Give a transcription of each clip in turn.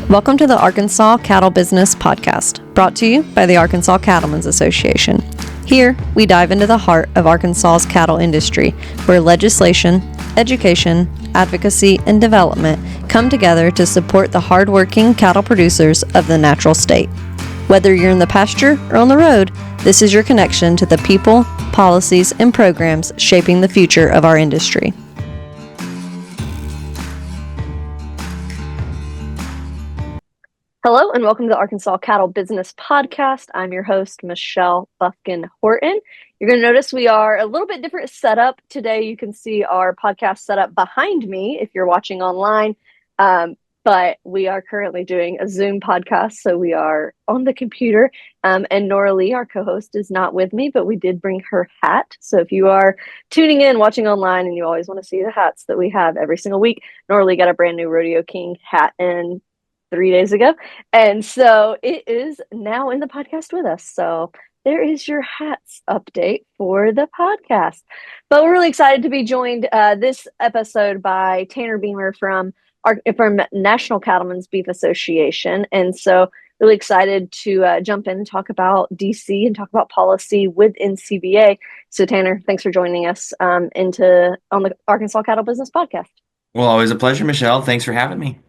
Welcome to the Arkansas Cattle Business Podcast, brought to you by the Arkansas Cattlemen's Association. Here, we dive into the heart of Arkansas's cattle industry, where legislation, education, advocacy, and development come together to support the hardworking cattle producers of the natural state. Whether you're in the pasture or on the road, this is your connection to the people, policies, and programs shaping the future of our industry. Hello and welcome to the Arkansas Cattle Business Podcast. I'm your host, Michelle Buffkin Horton. You're going to notice we are a little bit different setup today. You can see our podcast setup behind me if you're watching online, but we are currently doing a Zoom podcast, so we are on the computer. And Nora Lee, our co-host, is not with me, but we did bring her hat. So if you are tuning in, watching online, and you always want to see the hats that we have every single week, Nora Lee got a brand new Rodeo King hat in 3 days ago, and so it is now in the podcast with us. So there is your hats update for the podcast. But we're really excited to be joined this episode by Tanner Beymer from National Cattlemen's Beef Association, and so really excited to jump in and talk about DC and talk about policy with NCBA. So Tanner, thanks for joining us on the Arkansas Cattle Business Podcast. Well, always a pleasure, Michelle. Thanks for having me.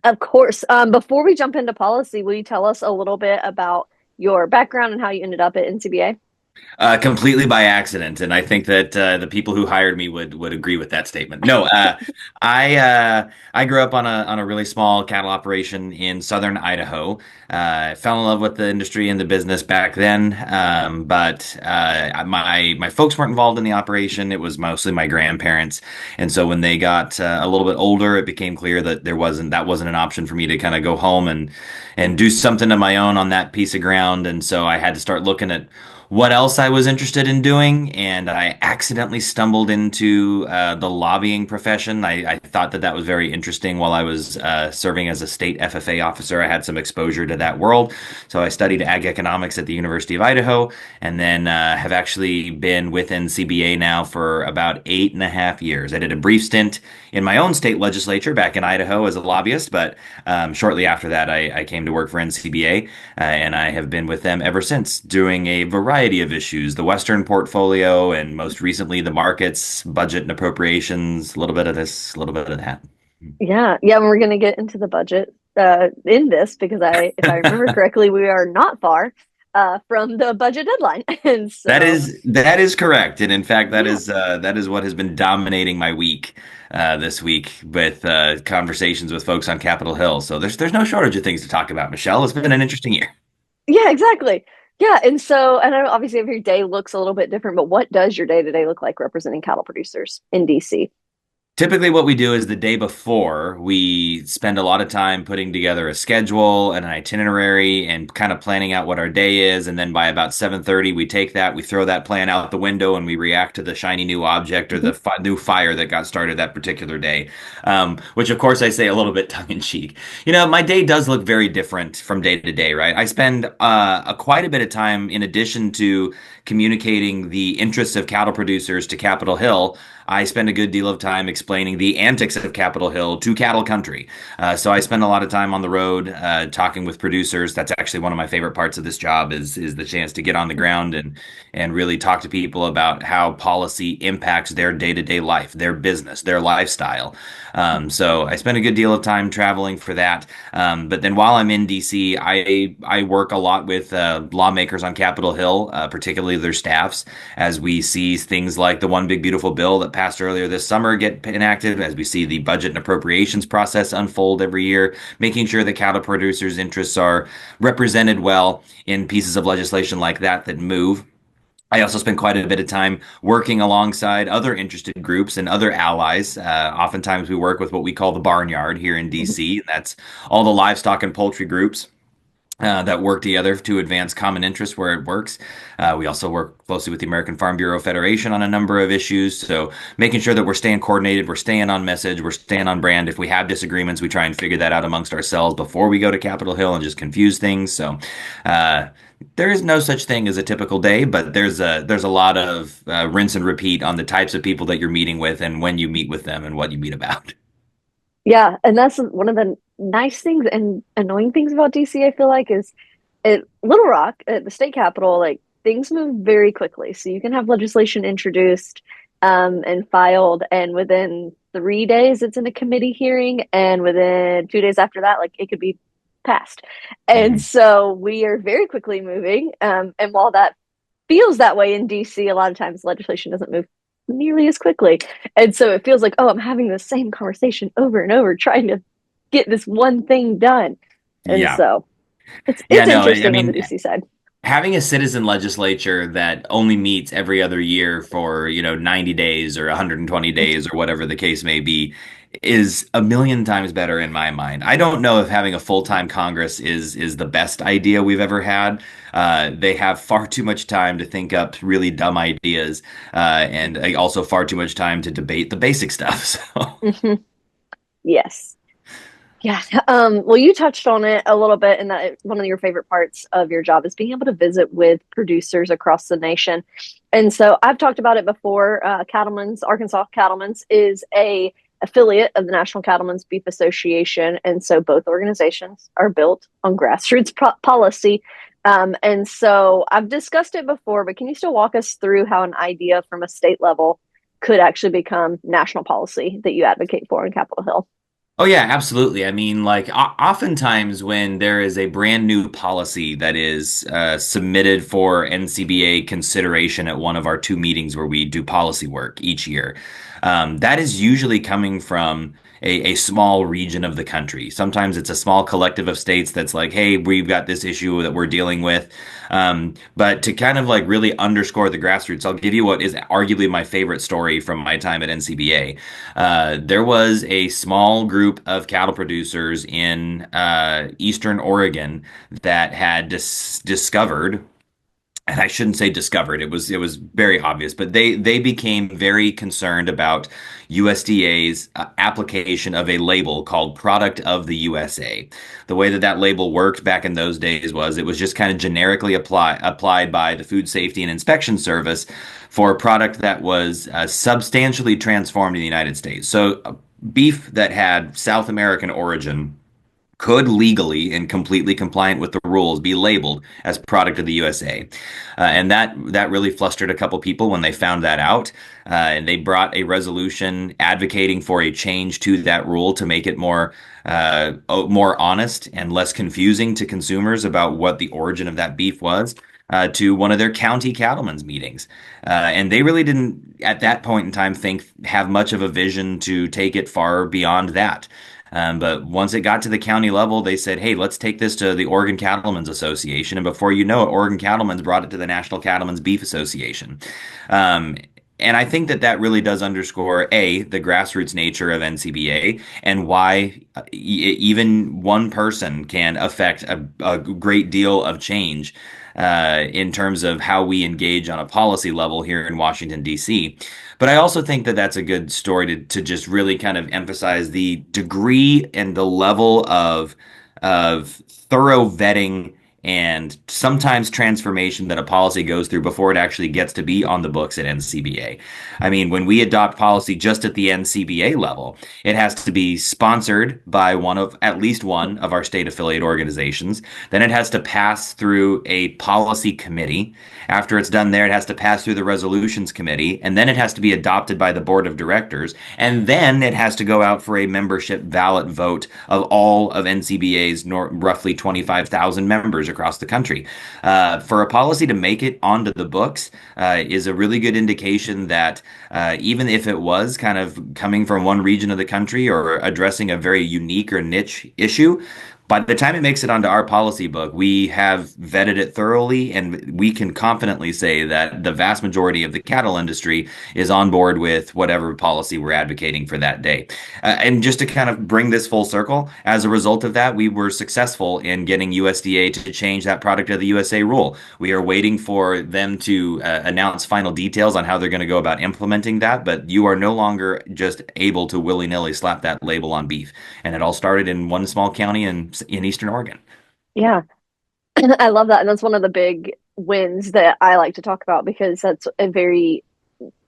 Of course. Before we jump into policy, will you tell us a little bit about your background and how you ended up at NCBA? Completely by accident, and I think that the people who hired me would agree with that statement. No, I grew up on a really small cattle operation in southern Idaho. Fell in love with the industry and the business back then, but my folks weren't involved in the operation. It was mostly my grandparents, and so when they got a little bit older, it became clear that that wasn't an option for me to kind of go home and do something of my own on that piece of ground, and so I had to start looking at what else I was interested in doing, and I accidentally stumbled into the lobbying profession. I thought that was very interesting while I was serving as a state FFA officer. I had some exposure to that world, so I studied ag economics at the University of Idaho, and then have actually been with NCBA now for about 8.5 years. I did a brief stint in my own state legislature back in Idaho as a lobbyist, but shortly after that, I came to work for NCBA, and I have been with them ever since, doing a variety of issues, the Western portfolio, and most recently the markets, budget and appropriations, a little bit of this, a little bit of that. Yeah, we're going to get into the budget in this because if I remember correctly, we are not far from the budget deadline. And so that is correct, and in fact, that is what has been dominating my week this week with conversations with folks on Capitol Hill. So there's no shortage of things to talk about, Michelle. It's been an interesting year. Yeah, exactly. Yeah, and so I know obviously every day looks a little bit different, but what does your day-to-day look like representing cattle producers in DC? Typically what we do is the day before, we spend a lot of time putting together a schedule and an itinerary and kind of planning out what our day is. And then by about 7:30, we take that, we throw that plan out the window, and we react to the shiny new object or the new fire that got started that particular day, which of course I say a little bit tongue in cheek. You know, my day does look very different from day to day, right? I spend quite a bit of time, in addition to communicating the interests of cattle producers to Capitol Hill, I spend a good deal of time explaining the antics of Capitol Hill to cattle country. So I spend a lot of time on the road talking with producers. That's actually one of my favorite parts of this job is the chance to get on the ground and really talk to people about how policy impacts their day-to-day life, their business, their lifestyle. So I spend a good deal of time traveling for that. But then while I'm in DC, I work a lot with lawmakers on Capitol Hill, particularly their staffs, as we see things like the One Big Beautiful Bill that passed earlier this summer get enacted, as we see the budget and appropriations process unfold every year, making sure that cattle producers' interests are represented well in pieces of legislation like that move. I also spend quite a bit of time working alongside other interested groups and other allies. Oftentimes we work with what we call the barnyard here in DC. That's all the livestock and poultry groups that work together to advance common interests where it works. We also work closely with the American Farm Bureau Federation on a number of issues. So making sure that we're staying coordinated, we're staying on message, we're staying on brand. If we have disagreements, we try and figure that out amongst ourselves before we go to Capitol Hill and just confuse things. So there is no such thing as a typical day, but there's a lot of rinse and repeat on the types of people that you're meeting with and when you meet with them and what you meet about. Yeah, and that's one of the nice things and annoying things about DC, I feel like, is at Little Rock, at the state capitol, like things move very quickly. So you can have legislation introduced and filed, and within 3 days, it's in a committee hearing, and within 2 days after that, like it could be passed. And Mhm. so we are very quickly moving. And while that feels that way in DC, a lot of times legislation doesn't move nearly as quickly. And so it feels like, oh, I'm having the same conversation over and over, trying to get this one thing done. And Yeah. so Yeah, it's no, I interesting on the mean, DC side. having a citizen legislature that only meets every other year for, 90 days or 120 days or whatever the case may be is a million times better in my mind. I don't know if having a full-time Congress is the best idea we've ever had. They have far too much time to think up really dumb ideas, and also far too much time to debate the basic stuff. So. Mhm. Yes. Yeah. Well, you touched on it a little bit, and that one of your favorite parts of your job is being able to visit with producers across the nation. And so I've talked about it before. Cattlemen's, Arkansas Cattlemen's is a affiliate of the National Cattlemen's Beef Association. And so both organizations are built on grassroots policy. And so I've discussed it before, but can you still walk us through how an idea from a state level could actually become national policy that you advocate for in Capitol Hill? Oh yeah, absolutely. I mean, like oftentimes when there is a brand new policy that is submitted for NCBA consideration at one of our two meetings where we do policy work each year, that is usually coming from a small region of the country. Sometimes it's a small collective of states that's like, hey, we've got this issue that we're dealing with. But to kind of like really underscore the grassroots, I'll give you what is arguably my favorite story from my time at NCBA. There was a small group of cattle producers in Eastern Oregon that had discovered, and I shouldn't say discovered. It was very obvious, but they became very concerned about USDA's application of a label called "Product of the USA." The way that that label worked back in those days was it was just kind of generically applied by the Food Safety and Inspection Service for a product that was substantially transformed in the United States. So beef that had South American origin could legally and completely compliant with the rules be labeled as product of the USA. And that really flustered a couple people when they found that out. And they brought a resolution advocating for a change to that rule to make it more honest and less confusing to consumers about what the origin of that beef was. To one of their county cattlemen's meetings. And they really didn't, at that point in time, have much of a vision to take it far beyond that. But once it got to the county level, they said, hey, let's take this to the Oregon Cattlemen's Association. And before you know it, Oregon Cattlemen's brought it to the National Cattlemen's Beef Association. Um, and I think that that really does underscore the grassroots nature of NCBA and why even one person can affect a great deal of change in terms of how we engage on a policy level here in Washington, D.C. But I also think that that's a good story to just really kind of emphasize the degree and the level of thorough vetting and sometimes transformation that a policy goes through before it actually gets to be on the books at NCBA. I mean, when we adopt policy just at the NCBA level, it has to be sponsored by at least one of our state affiliate organizations. Then it has to pass through a policy committee. After it's done there, it has to pass through the resolutions committee, and then it has to be adopted by the board of directors, and then it has to go out for a membership ballot vote of all of NCBA's roughly 25,000 members across the country. For a policy to make it onto the books is a really good indication that even if it was kind of coming from one region of the country or addressing a very unique or niche issue, by the time it makes it onto our policy book, we have vetted it thoroughly, and we can confidently say that the vast majority of the cattle industry is on board with whatever policy we're advocating for that day. And just to kind of bring this full circle, as a result of that, we were successful in getting USDA to change that product of the USA rule. We are waiting for them to announce final details on how they're going to go about implementing that, but you are no longer just able to willy-nilly slap that label on beef. And it all started in one small county in Eastern Oregon. Yeah, I love that. And that's one of the big wins that I like to talk about because that's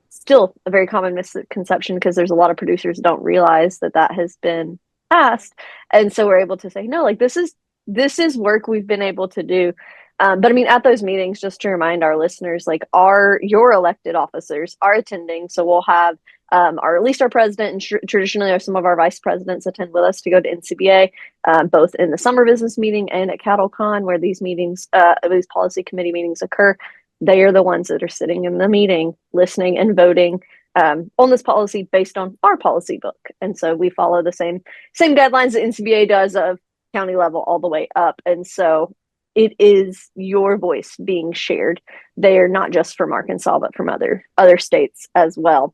still a very common misconception because there's a lot of producers that don't realize that that has been past. And so we're able to say, no, like this is work we've been able to do. But I mean, at those meetings, just to remind our listeners, like your elected officers are attending. So we'll have our at least our president and traditionally some of our vice presidents attend with us to go to NCBA, both in the summer business meeting and at CattleCon, where these policy committee meetings occur. They are the ones that are sitting in the meeting, listening and voting on this policy based on our policy book. And so we follow the same guidelines that NCBA does of county level all the way up. And so it is your voice being shared. They are not just from Arkansas, but from other states as well.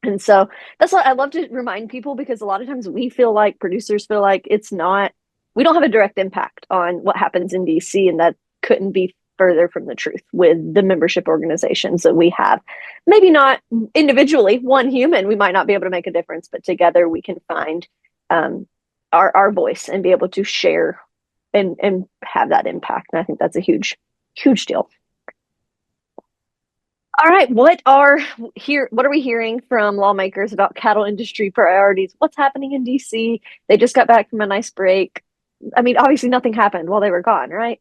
And so that's what I love to remind people, because a lot of times producers feel like we don't have a direct impact on what happens in DC, and that couldn't be further from the truth with the membership organizations that we have. Maybe not individually, one human, we might not be able to make a difference, but together we can find our voice and be able to share and have that impact. And I think that's a huge deal. All right, what are we hearing from lawmakers about cattle industry priorities? What's happening in DC? They just got back from a nice break. I mean, obviously nothing happened while they were gone, right?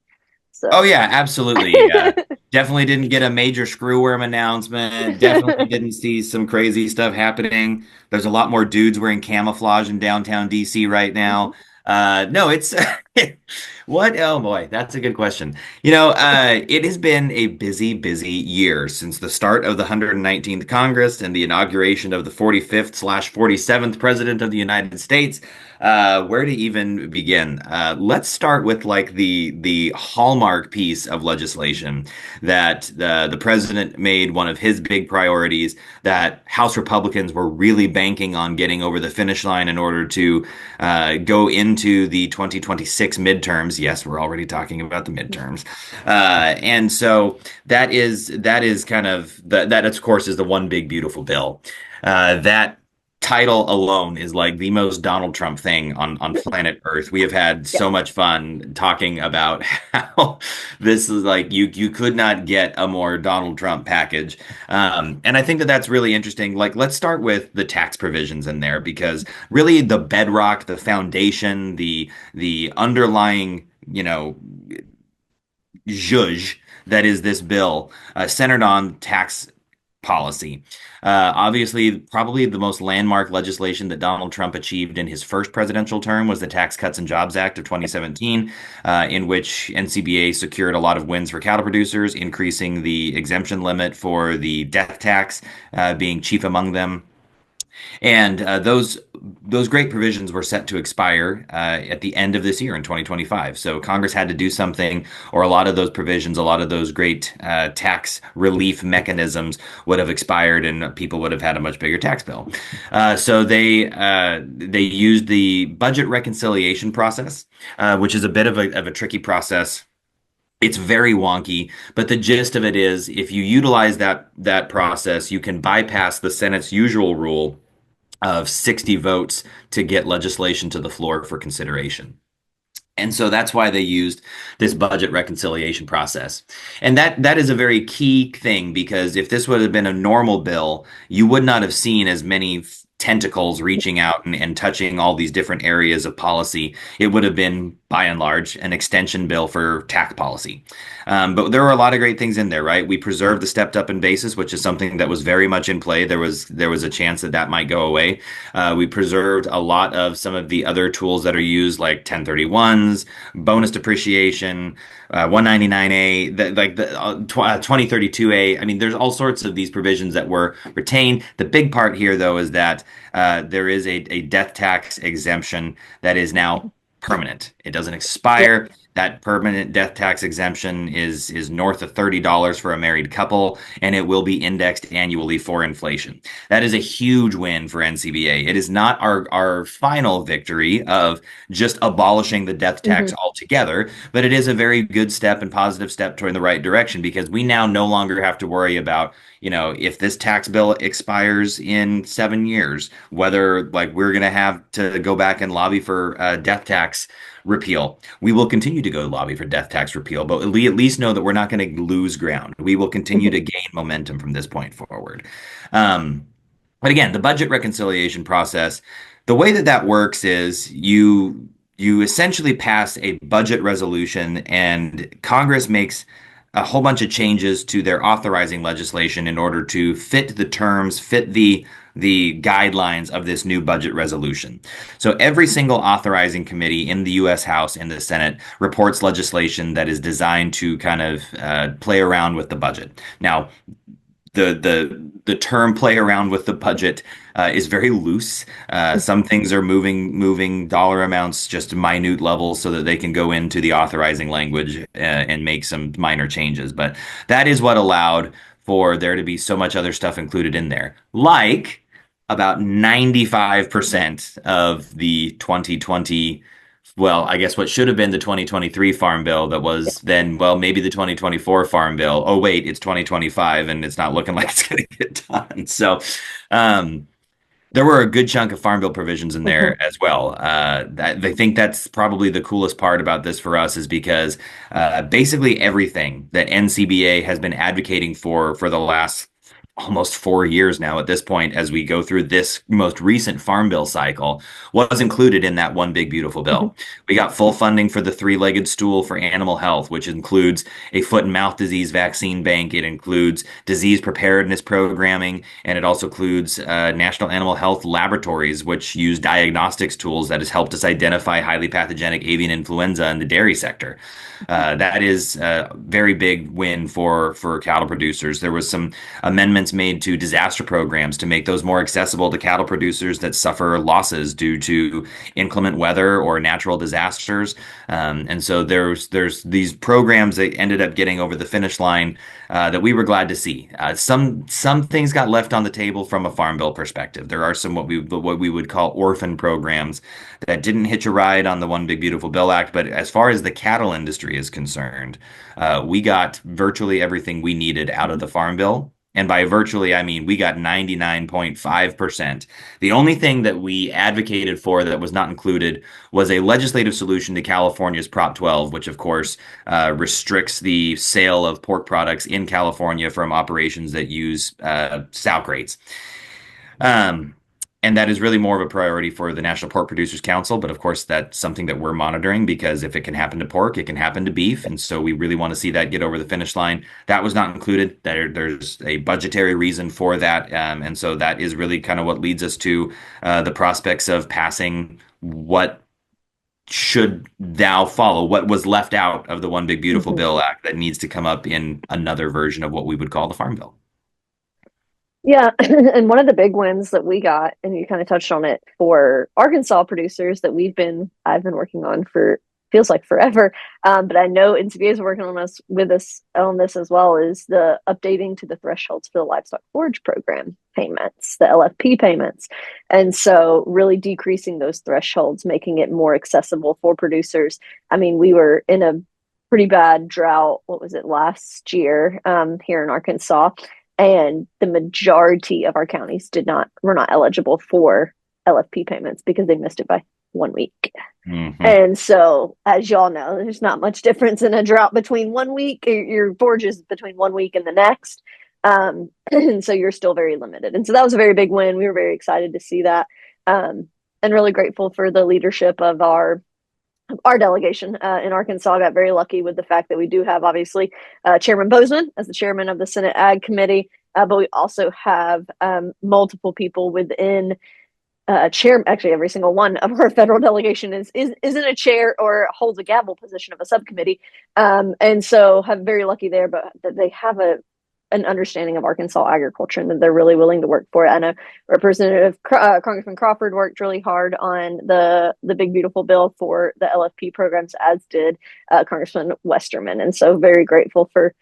Oh So yeah, absolutely. Definitely didn't get a major screwworm announcement. Definitely didn't see some crazy stuff happening. There's a lot more dudes wearing camouflage in downtown DC right now. No, it's what? Oh boy, that's a good question. It has been a busy, busy year since the start of the 119th Congress and the inauguration of the 45th/47th President of the United States. Where to even begin? Let's start with like the hallmark piece of legislation that the president made one of his big priorities, that House Republicans were really banking on getting over the finish line in order to go into the 2026 midterms. Yes, we're already talking about the midterms, and so that is kind of that of course is the one big beautiful bill. That title alone is like the most Donald Trump thing on planet Earth. We have had yeah. so much fun talking about how this is like you could not get a more Donald Trump package. And I think that that's really interesting. Like, let's start with the tax provisions in there, because really the bedrock, the foundation, the underlying, zhuzh that is this bill, centered on tax policy. Obviously, probably the most landmark legislation that Donald Trump achieved in his first presidential term was the Tax Cuts and Jobs Act of 2017, in which NCBA secured a lot of wins for cattle producers, increasing the exemption limit for the death tax, being chief among them. And those great provisions were set to expire at the end of this year in 2025. So Congress had to do something, or a lot of those provisions, a lot of those great tax relief mechanisms would have expired, and people would have had a much bigger tax bill. So they used the budget reconciliation process, which is a bit of a tricky process. It's very wonky, but the gist of it is, if you utilize that process, you can bypass the Senate's usual rule of 60 votes to get legislation to the floor for consideration. And so that's why they used this budget reconciliation process. And that is a very key thing, because if this would have been a normal bill, you would not have seen as many tentacles reaching out and touching all these different areas of policy. It would have been, by and large, an extension bill for tax policy. But there were a lot of great things in there, right? We preserved the stepped up in basis, which is something that was very much in play. There was a chance that might go away. We preserved a lot of some of the other tools that are used, like 1031s, bonus depreciation, 199A, like the 2032A. I mean, there's all sorts of these provisions that were retained. The big part here, though, is that there is a death tax exemption that is now permanent. It doesn't Yep. expire. That permanent death tax exemption is north of $30 for a married couple, and it will be indexed annually for inflation. That is a huge win for NCBA. It is not our final victory of just abolishing the death tax Mm-hmm. altogether, but it is a very good step and positive step toward the right direction, because we now no longer have to worry about, if this tax bill expires in 7 years, whether like we're going to have to go back and lobby for death tax repeal. We will continue to go lobby for death tax repeal, but we at least know that we're not going to lose ground. We will continue Mm-hmm. to gain momentum from this point forward. Um, But again, the budget reconciliation process, the way that that works is you essentially pass a budget resolution, and Congress makes a whole bunch of changes to their authorizing legislation in order to fit the terms, fit the guidelines of this new budget resolution. So every single authorizing committee in the U.S. House and the Senate reports legislation that is designed to kind of play around with the budget. Now, the term "play around with the budget" is very loose. Some things are moving dollar amounts just to minute levels so that they can go into the authorizing language and make some minor changes. But that is what allowed for there to be so much other stuff included in there, like about 95% of the 2020, well, I guess what should have been the 2023 Farm Bill that was then, well, maybe the 2024 Farm Bill. Oh, wait, it's 2025 and it's not looking like it's going to get done. So, um, there were a good chunk of Farm Bill provisions in Mhm. there as well. I think that's probably the coolest part about this for us is because basically everything that NCBA has been advocating for the last almost 4 years now at this point, as we go through this most recent Farm Bill cycle, was included in that one big beautiful Mhm. bill. We got full funding for the three-legged stool for animal health, which includes a foot and mouth disease vaccine bank. It includes disease preparedness programming, and it also includes national animal health laboratories, which use diagnostics tools that has helped us identify highly pathogenic avian influenza in the dairy sector. That is a very big win for cattle producers. There was some amendments made to disaster programs to make those more accessible to cattle producers that suffer losses due to inclement weather or natural disasters. And so there's these programs that ended up getting over the finish line that we were glad to see. Some things got left on the table from a farm bill perspective. There are some what we would call orphan programs that didn't hitch a ride on the One Big Beautiful Bill Act. But as far as the cattle industry is concerned, we got virtually everything we needed out of the farm bill. And by virtually, I mean we got 99.5%. The only thing that we advocated for that was not included was a legislative solution to California's Prop 12, which of course restricts the sale of pork products in California from operations that use sow crates. Um, and that is really more of a priority for the National Pork Producers Council. But of course, that's something that we're monitoring because if it can happen to pork, it can happen to beef. And so we really want to see that get over the finish line. That was not included. There's a budgetary reason for that. And so that is really kind of what leads us to the prospects of passing what should now follow, what was left out of the One Big Beautiful Mhm. Bill Act that needs to come up in another version of what we would call the Farm Bill. Yeah, and one of the big wins that we got, and you kind of touched on it for Arkansas producers that I've been working on for feels like forever. But I know NCBA is working on us with us on this as well, is the updating to the thresholds for the livestock forage program payments, the LFP payments. And so really decreasing those thresholds, making it more accessible for producers. I mean, we were in a pretty bad drought, what was it, last year here in Arkansas, and the majority of our counties were not eligible for LFP payments because they missed it by 1 week. Hmm. And so, as y'all know, there's not much difference in a drought between 1 week. Your forage is between 1 week and the next. And so you're still very limited. And so that was a very big win. We were very excited to see that, and really grateful for the leadership of our delegation in Arkansas. Got very lucky with the fact that we do have obviously Chairman Bozeman as the chairman of the Senate Ag Committee, but we also have multiple people within chair. Actually, every single one of our federal delegation is in a chair or holds a gavel position of a subcommittee, and so have very lucky there. But that they have an understanding of Arkansas agriculture and that they're really willing to work for it. I know Representative Congressman Crawford worked really hard on the big beautiful bill for the LFP programs, as did Congressman Westerman, and so very grateful for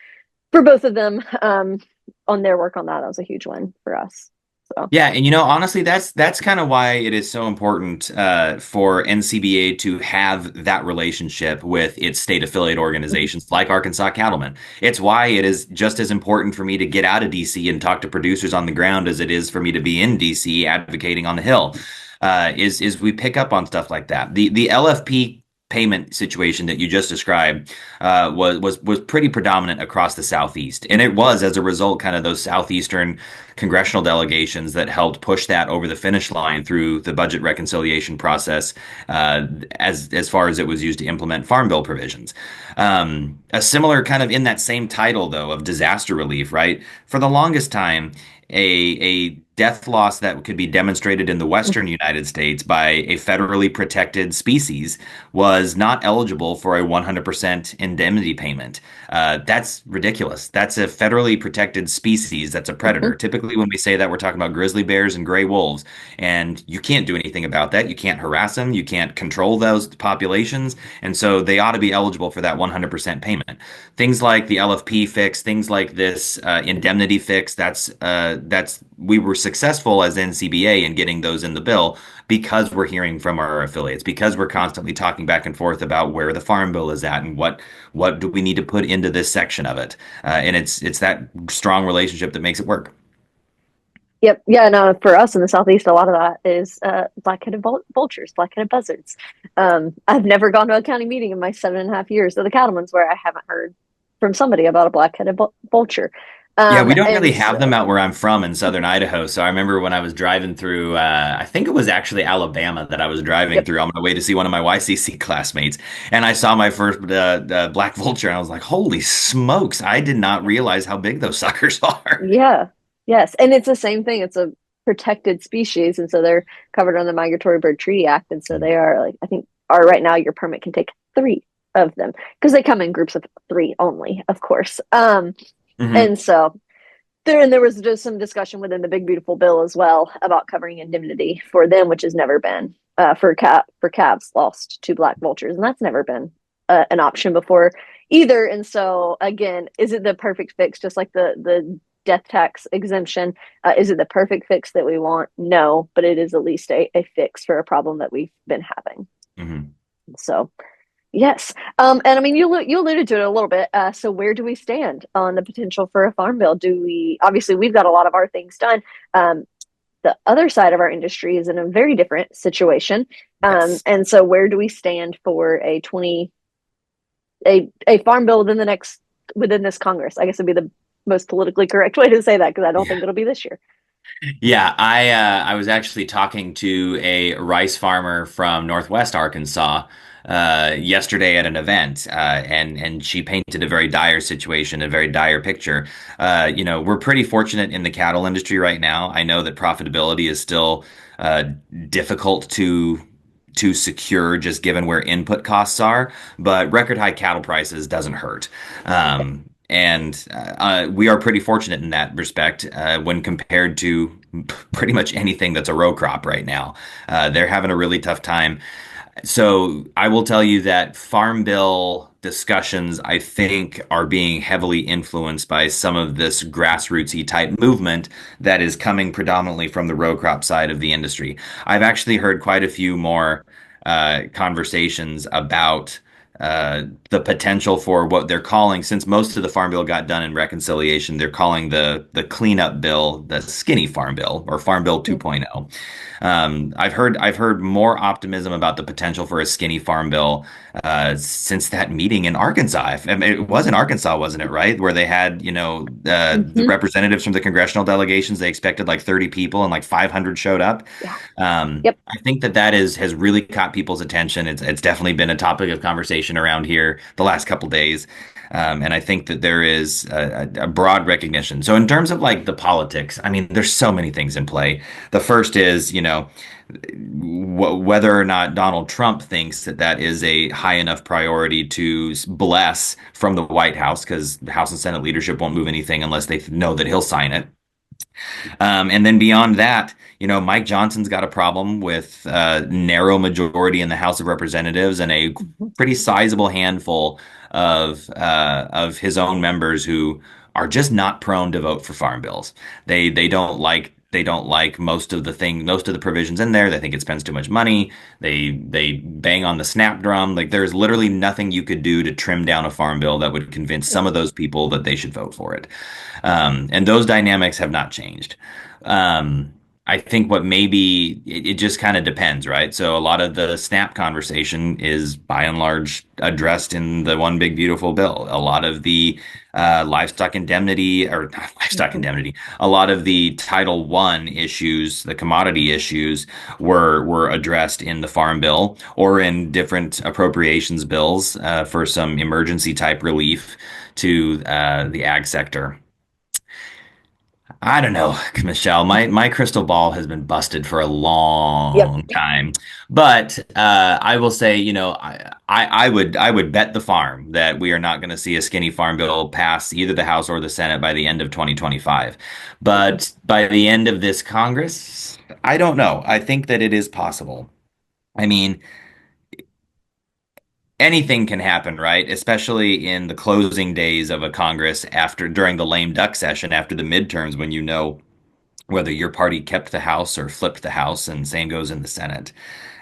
both of them on their work on that. That was a huge win for us. So. Yeah, and honestly, that's kind of why it is so important for NCBA to have that relationship with its state affiliate organizations like Arkansas Cattlemen. It's why it is just as important for me to get out of DC and talk to producers on the ground as it is for me to be in DC advocating on the Hill. Is we pick up on stuff like that. The LFP payment situation that you just described was pretty predominant across the Southeast, and it was as a result kind of those southeastern congressional delegations that helped push that over the finish line through the budget reconciliation process, as far as it was used to implement farm bill provisions. A similar kind of in that same title though of disaster relief, right? For the longest time, a death loss that could be demonstrated in the western United States by a federally protected species was not eligible for a 100% indemnity payment. That's ridiculous. That's a federally protected species that's a predator. Mhm. Typically, when we say that, we're talking about grizzly bears and gray wolves, and you can't do anything about that. You can't harass them. You can't control those populations, and so they ought to be eligible for that 100% payment. Things like the LFP fix, things like this indemnity fix, that's we were successful as NCBA in getting those in the bill because we're hearing from our affiliates, because we're constantly talking back and forth about where the farm bill is at and what do we need to put into this section of it. And it's that strong relationship that makes it work. Yep. Yeah. No, for us in the Southeast, a lot of that is black-headed vultures, black-headed buzzards. I've never gone to a county meeting in my 7.5 years of the Cattlemen's where I haven't heard from somebody about a black-headed vulture. Yeah, we don't really And have them so, out where I'm from in southern Idaho. So I remember when I was driving through, I think it was actually Alabama that I was driving yep. through on my way to see one of my YCC classmates. And I saw my first black vulture and I was like, holy smokes, I did not realize how big those suckers are. Yeah. Yes. And it's the same thing. It's a protected species. And so they're covered on the Migratory Bird Treaty Act. And so they are like, I think, are right now your permit can take three of them because they come in groups of three only, of course. Hmm. And so there was just some discussion within the Big Beautiful Bill as well about covering indemnity for them, which has never been for calves lost to black vultures, and that's never been an option before either. And so again, is it the perfect fix? Just like the death tax exemption, is it the perfect fix that we want? No, but it is at least a fix for a problem that we've been having. Hmm. So yes. And I mean, you alluded to it a little bit. So where do we stand on the potential for a farm bill? Do we, obviously, we've got a lot of our things done. The other side of our industry is in a very different situation. Yes. And so where do we stand for a farm bill within this Congress? I guess would be the most politically correct way to say that because I don't think Yeah. it'll be this year. Yeah, I was actually talking to a rice farmer from Northwest Arkansas yesterday at an event, and she painted a very dire situation, a very dire picture. We're pretty fortunate in the cattle industry right now. I know that profitability is still uh, difficult to secure just given where input costs are, but record high cattle prices doesn't hurt. And we are pretty fortunate in that respect when compared to pretty much anything that's a row crop right now. They're having a really tough time. So I will tell you that farm bill discussions, I think, are being heavily influenced by some of this grassrootsy type movement that is coming predominantly from the row crop side of the industry. I've actually heard quite a few more conversations about the potential for what they're calling, since most of the farm bill got done in reconciliation, they're calling the cleanup bill the skinny farm bill or farm bill 2.0. I've heard more optimism about the potential for a skinny farm bill since that meeting in Arkansas. I mean, it was in Arkansas, wasn't it, right? Where they had, the Mm-hmm. representatives from the congressional delegations. They expected like 30 people and like 500 showed up. Yeah. Yep. I think that has really caught people's attention. It's definitely been a topic of conversation around here the last couple days. And I think that there is a broad recognition. So in terms of like the politics, I mean, there's so many things in play. The first is, whether or not Donald Trump thinks that that is a high enough priority to bless from the White House, because the House and Senate leadership won't move anything unless they know that he'll sign it. And then beyond that, Mike Johnson's got a problem with narrow majority in the House of Representatives and a Mhm. pretty sizable handful of his own members who are just not prone to vote for farm bills. They don't like most of the provisions in there. They think it spends too much money. They bang on the snap drum. Like there's literally nothing you could do to trim down a farm bill that would convince some of those people that they should vote for it. And those dynamics have not changed. Um, I think what maybe it just kind of depends, right? So a lot of the SNAP conversation is by and large addressed in the one big beautiful bill. A lot of the livestock indemnity or not livestock Mhm. indemnity, a lot of the Title One issues, the commodity issues were addressed in the Farm Bill or in different appropriations bills for some emergency type relief to the ag sector. I don't know, Michelle. My crystal ball has been busted for a Yep. long time, but I will say, I would bet the farm that we are not going to see a skinny farm bill pass either the House or the Senate by the end of 2025. Mhm. But by the end of this Congress, I don't know. I think that it is possible. I mean, anything can happen, right? Especially in the closing days of a Congress after during the lame duck session after the midterms when you know whether your party kept the House or flipped the House, and same goes in the Senate.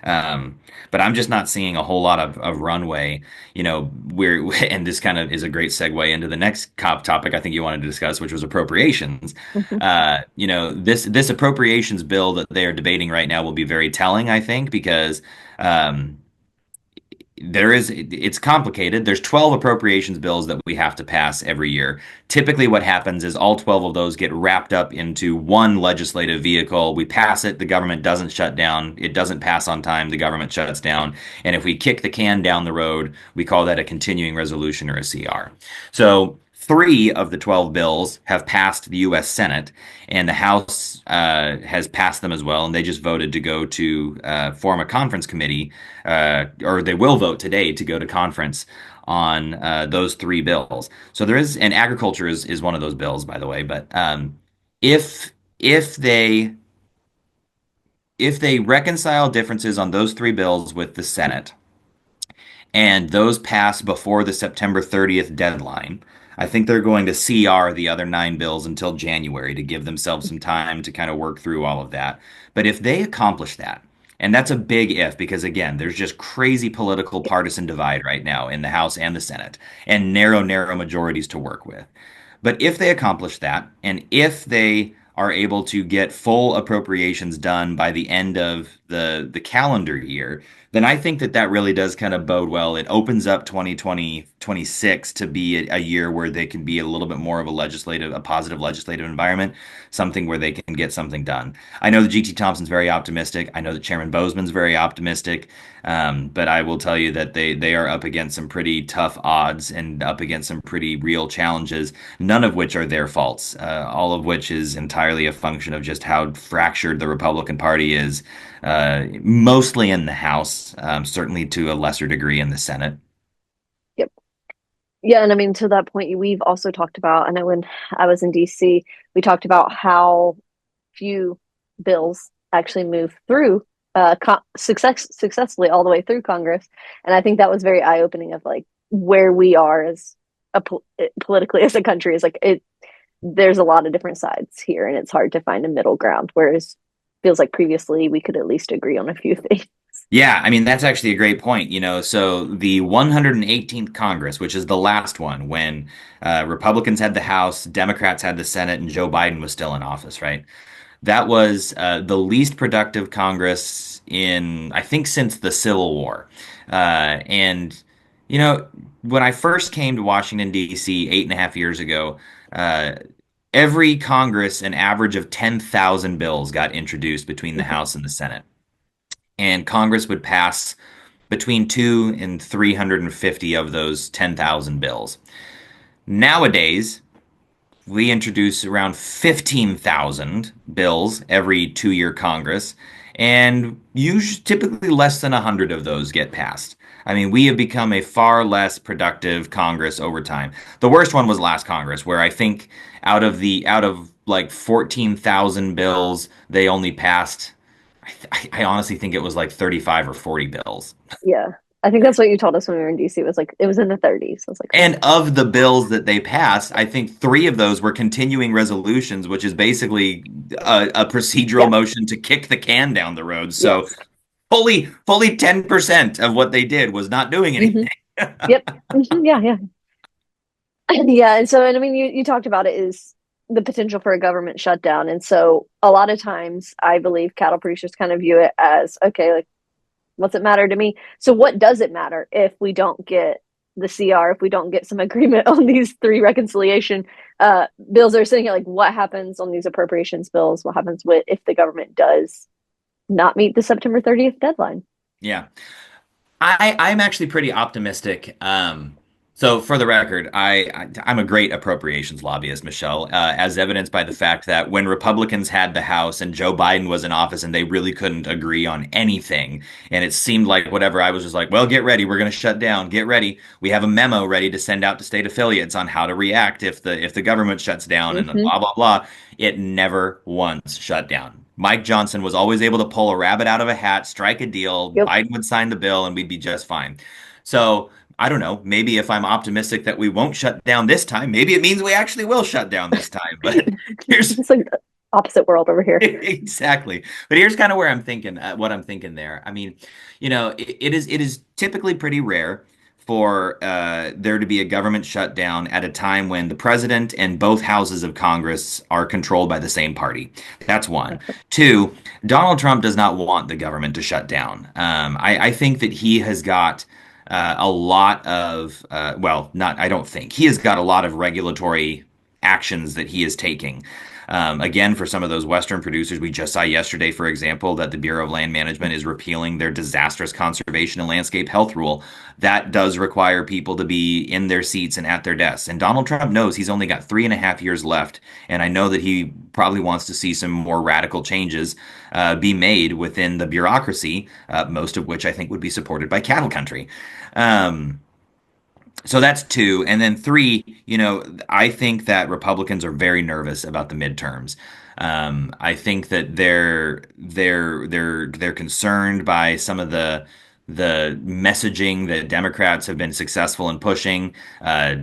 Um, but I'm just not seeing a whole lot of runway. And this kind of is a great segue into the next cop topic I think you wanted to discuss, which was appropriations. Mhm. This appropriations bill that they are debating right now will be very telling, I think, because um, it's complicated. There's 12 appropriations bills that we have to pass every year. Typically what happens is all 12 of those get wrapped up into one legislative vehicle. We pass it, the government doesn't shut down. It doesn't pass on time, the government shuts down. And if we kick the can down the road, we call that a continuing resolution or a CR. So three of the 12 bills have passed the US Senate, and the House has passed them as well, and they just voted to go to form a conference committee, or they will vote today to go to conference on those three bills. So there is, and agriculture is one of those bills, by the way. But if if they if they reconcile differences on those three bills with the Senate, and those pass before the September 30th deadline, I think they're going to CR the other nine bills until January to give themselves some time to kind of work through all of that. But if they accomplish that, and that's a big if, because again, there's just crazy political partisan divide right now in the House and the Senate, and narrow majorities to work with. But if they accomplish that, and if they are able to get full appropriations done by the end of the calendar year, then I think that that really does kind of bode well. It opens up 2026 to be a year where they can be a little bit more of a positive legislative environment, something where they can get something done. I know that GT Thompson's very optimistic. I know that Chairman Bozeman's very optimistic. But I will tell you that they are up against some pretty tough odds and up against some pretty real challenges, none of which are their faults, all of which is entirely a function of just how fractured the Republican Party is, mostly in the House, certainly to a lesser degree in the Senate. Yep. Yeah, and I mean to that point, we've also talked about. I know when I was in DC, we talked about how few bills actually move through successfully all the way through Congress, and I think that was very eye opening of like where we are as politically as a country is like it. There's a lot of different sides here, and it's hard to find a middle ground. Whereas feels like previously we could at least agree on a few things. Yeah, I mean, that's actually a great point. So the 118th Congress, which is the last one when Republicans had the House, Democrats had the Senate, and Joe Biden was still in office, right? That was the least productive Congress in, I think, since the Civil War. And, you know, when I first came to Washington, D.C. 8.5 years ago, uh, every Congress, an average of 10,000 bills got introduced between the Mhm. House and the Senate. And Congress would pass between two and 350 of those 10,000 bills. Nowadays, we introduce around 15,000 bills every 2 year Congress, and usually typically less than 100 of those get passed. I mean, we have become a far less productive Congress over time. The worst one was last Congress, where I think out of like 14,000 bills, they only passed. I honestly think it was like 35 or 40 bills. Yeah, I think that's what you told us when we were in DC. It was like it was in the 30s. I was like, And of the bills that they passed, I think three of those were continuing resolutions, which is basically a procedural yeah, motion to kick the can down the road. So yes, fully 10% of what they did was not doing hmm anything. yep, yeah, yeah. Yeah, and so and I mean you talked about it is the potential for a government shutdown. And so a lot of times I believe cattle producers kind of view it as, okay, like, what's it matter to me? So what does it matter if we don't get the CR, if we don't get some agreement on these three reconciliation bills that are sitting here? Like, what happens on these appropriations bills? What happens with if the government does not meet the September 30th deadline? Yeah. I'm actually pretty optimistic. So for the record, I'm a great appropriations lobbyist, Michelle, as evidenced by the fact that when Republicans had the House and Joe Biden was in office and they really couldn't agree on anything, and it seemed like whatever, I was just like, well, get ready, we're going to shut down. Get ready. We have a memo ready to send out to state affiliates on how to react if the government shuts down and Mm-hmm. blah blah blah. It never once shut down. Mike Johnson was always able to pull a rabbit out of a hat, strike a deal. Yep. Biden would sign the bill, and we'd be just fine. So I don't know. Maybe if I'm optimistic that we won't shut down this time, maybe it means we actually will shut down this time. But here's It's like opposite world over here. exactly. But here's kind of where I'm thinking, what I'm thinking there. I mean, it is typically pretty rare for there to be a government shutdown at a time when the president and both houses of Congress are controlled by the same party. That's one. Two, Donald Trump does not want the government to shut down. I think that he has got a lot of, well, not, I don't think, he has got a lot of regulatory actions that he is taking. Again, for some of those Western producers, we just saw yesterday, for example, that the Bureau of Land Management is repealing their disastrous conservation and landscape health rule. That does require people to be in their seats and at their desks. And Donald Trump knows he's only got 3.5 years left. And I know that he probably wants to see some more radical changes be made within the bureaucracy, most of which I think would be supported by cattle country. Um, so that's two. And then three, I think that Republicans are very nervous about the midterms. I think that they're concerned by some of the messaging that Democrats have been successful in pushing.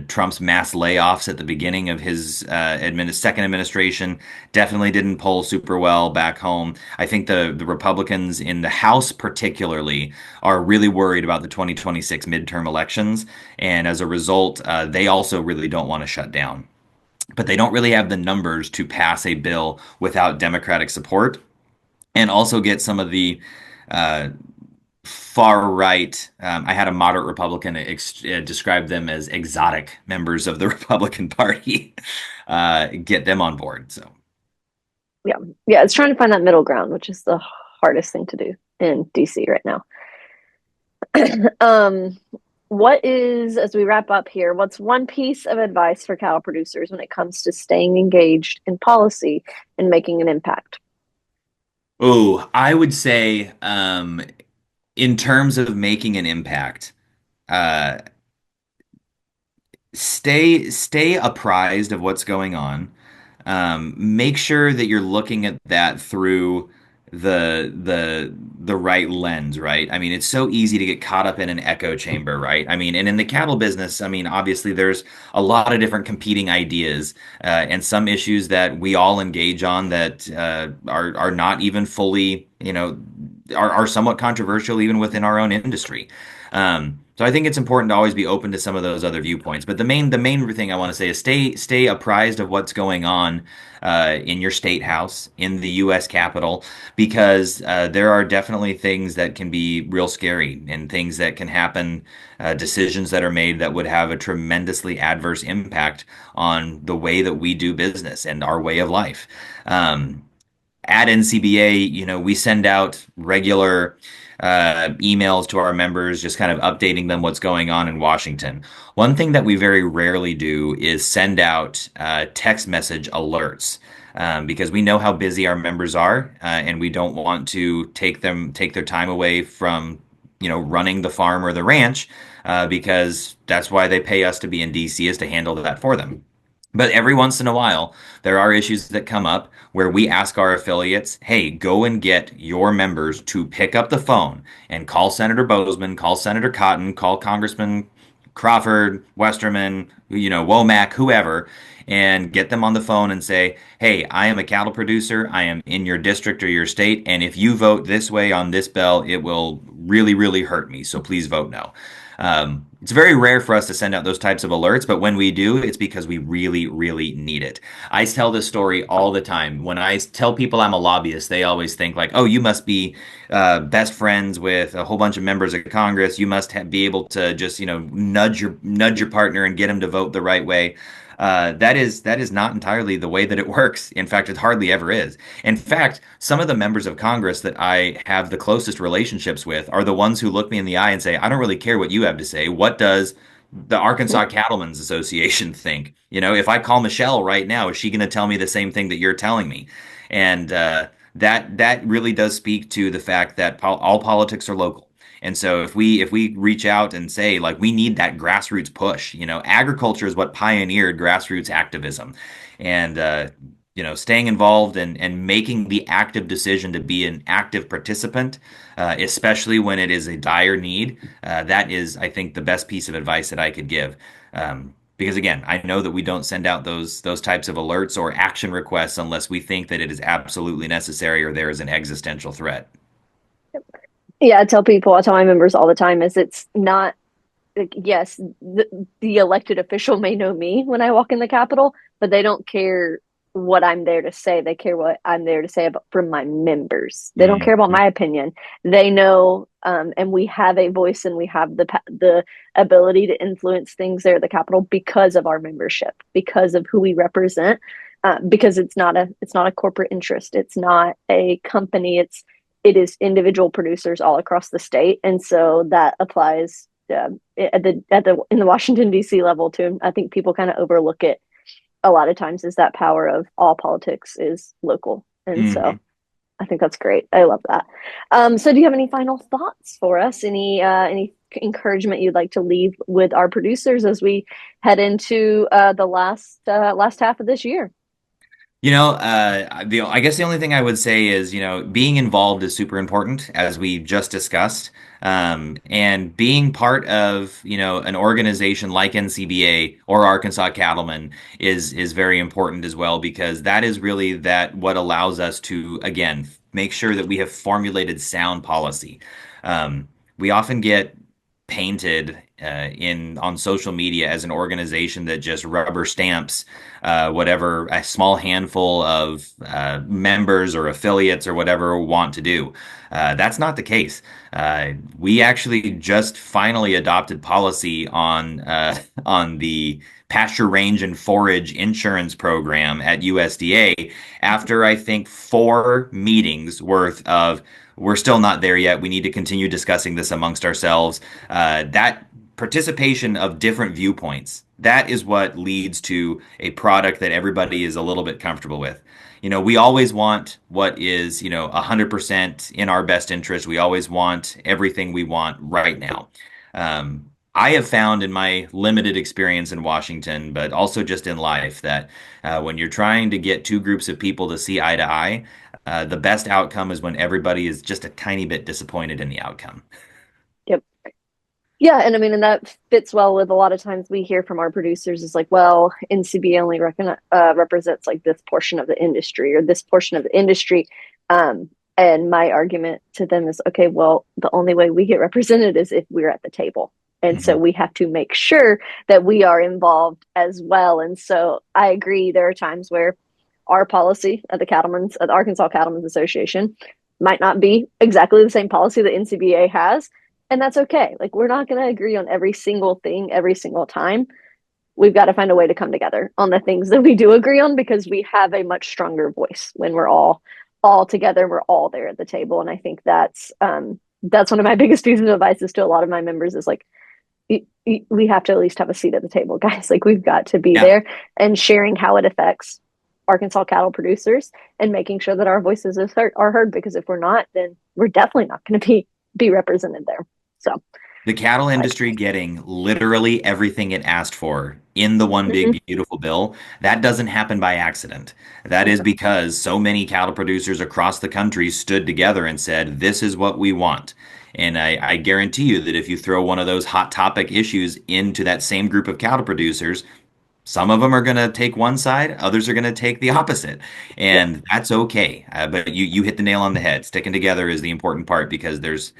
Trump's mass layoffs at the beginning of his second administration definitely didn't poll super well back home. I think the Republicans in the House particularly are really worried about the 2026 midterm elections, and as a result, they also really don't want to shut down. But they don't really have the numbers to pass a bill without Democratic support and also get some of the uh, far right. I had a moderate Republican describe them as exotic members of the Republican Party. Get them on board. So Yeah. Yeah. It's trying to find that middle ground, which is the hardest thing to do in DC right now. um, what is, as we wrap up here, what's one piece of advice for cattle producers when it comes to staying engaged in policy and making an impact? oh, I would say in terms of making an impact, uh, stay apprised of what's going on. Make sure that you're looking at that through the right lens, right? I mean, it's so easy to get caught up in an echo chamber, right? I mean, and in the cattle business, I mean, obviously there's a lot of different competing ideas and some issues that we all engage on that are not even fully, are somewhat controversial even within our own industry. So I think it's important to always be open to some of those other viewpoints. But the main thing I want to say is stay apprised of what's going on in your state house, in the U.S. Capitol, because there are definitely things that can be real scary and things that can happen, decisions that are made that would have a tremendously adverse impact on the way that we do business and our way of life. Um, at NCBA, we send out regular emails to our members, just kind of updating them what's going on in Washington. One thing that we very rarely do is send out text message alerts. Because we know how busy our members are, and we don't want to take their time away from, running the farm or the ranch, because that's why they pay us to be in DC is to handle that for them. But every once in a while, there are issues that come up where we ask our affiliates, hey, go and get your members to pick up the phone and call Senator Bozeman, call Senator Cotton, call Congressman Crawford, Westerman, Womack, whoever, and get them on the phone and say, hey, I am a cattle producer. I am in your district or your state. And if you vote this way on this bill, it will really, really hurt me. So please vote no. It's very rare for us to send out those types of alerts, but when we do, it's because we really, really need it. I tell this story all the time. When I tell people I'm a lobbyist, they always think like, "Oh, you must be best friends with a whole bunch of members of Congress. You must be able to just, nudge your partner and get him to vote the right way." That is not entirely the way that it works. In fact, it hardly ever is. In fact, some of the members of Congress that I have the closest relationships with are the ones who look me in the eye and say, "I don't really care what you have to say. What does the Arkansas Cattlemen's Association think?" If I call Michelle right now, is she going to tell me the same thing that you're telling me? And that really does speak to the fact that all politics are local. And so if we reach out and say like we need that grassroots push, agriculture is what pioneered grassroots activism, and staying involved and making the active decision to be an active participant, especially when it is a dire need, that is, I think, the best piece of advice that I could give. Because again, I know that we don't send out those types of alerts or action requests unless we think that it is absolutely necessary or there is an existential threat. Yeah, I tell my members all the time is it's not like, yes, the elected official may know me when I walk in the Capitol, but they don't care what I'm there to say. They care what I'm there to say about from my members. They don't care about Mhm. my opinion. They know, and we have a voice and we have the ability to influence things there at the Capitol because of our membership, because of who we represent. Because it's not a corporate interest. It's not a company. It is individual producers all across the state, and so that applies at the in the Washington D.C. level too. I think people kind of overlook it a lot of times. Is that power of all politics is local, and so Mhm. I think that's great. I love that. So, do you have any final thoughts for us? Any encouragement you'd like to leave with our producers as we head into the last half of this year? I guess the only thing I would say is, being involved is super important, as we just discussed. And being part of, an organization like NCBA or Arkansas Cattlemen is very important as well, because that is really that what allows us to, again, make sure that we have formulated sound policy. We often get painted in on social media as an organization that just rubber stamps whatever a small handful of members or affiliates or whatever want to do. That's not the case. We actually just finally adopted policy on the pasture range and forage insurance program at USDA after I think 4 meetings worth of we're still not there yet. We need to continue discussing this amongst ourselves. That participation of different viewpoints, that is what leads to a product that everybody is a little bit comfortable with. We always want what is, 100% in our best interest. We always want everything we want right now. I have found in my limited experience in Washington, but also just in life, that when you're trying to get two groups of people to see eye to eye, the best outcome is when everybody is just a tiny bit disappointed in the outcome. Yep. Yeah, and I mean, and that fits well with a lot of times we hear from our producers is like, well, NCBA only represents like this portion of the industry or this portion of the industry. And my argument to them is, okay, well, the only way we get represented is if we're at the table. And so Mhm. we have to make sure that we are involved as well. And so I agree. There are times where our policy at the Arkansas Cattlemen's Association might not be exactly the same policy that NCBA has, and that's okay. Like we're not going to agree on every single thing every single time. We've got to find a way to come together on the things that we do agree on because we have a much stronger voice when we're all together. We're all there at the table, and I think that's one of my biggest pieces of advice is to a lot of my members is like we have to at least have a seat at the table, guys. Like we've got to be Yeah. there and sharing how it affects Arkansas cattle producers and making sure that our voices are heard. Because if we're not, then we're definitely not going to be represented there. So, The cattle I, industry getting literally everything it asked for in the one mhm, big beautiful bill, that doesn't happen by accident. That is because so many cattle producers across the country stood together and said, "This is what we want." And I guarantee you that if you throw one of those hot topic issues into that same group of cattle producers, Some of them are going to take one side, others are going to take the opposite, Yep. and that's okay. But you hit the nail on the head. Sticking together is the important part because there's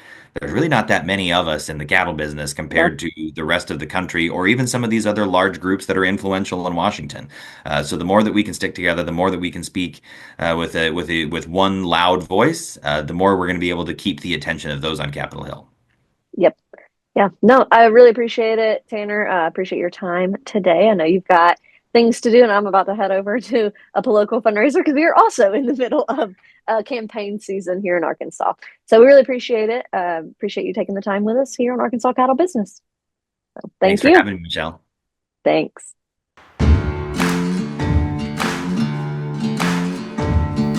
really not that many of us in the cattle business No. compared to the rest of the country or even some of these other large groups that are influential in Washington. So the more that we can stick together, the more that we can speak with one loud voice, the more we're going to be able to keep the attention of those on Capitol Hill. Yep. Yeah, no, I really appreciate it, Tanner. Appreciate your time today. I know you've got things to do, and I'm about to head over to a political fundraiser because we are also in the middle of campaign season here in Arkansas. So we really appreciate it. Appreciate you taking the time with us here on Arkansas Cattle Business. So Thanks thank for you. having me, Michelle. Thanks.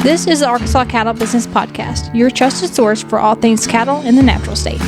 This is the Arkansas Cattle Business Podcast, your trusted source for all things cattle in the natural state.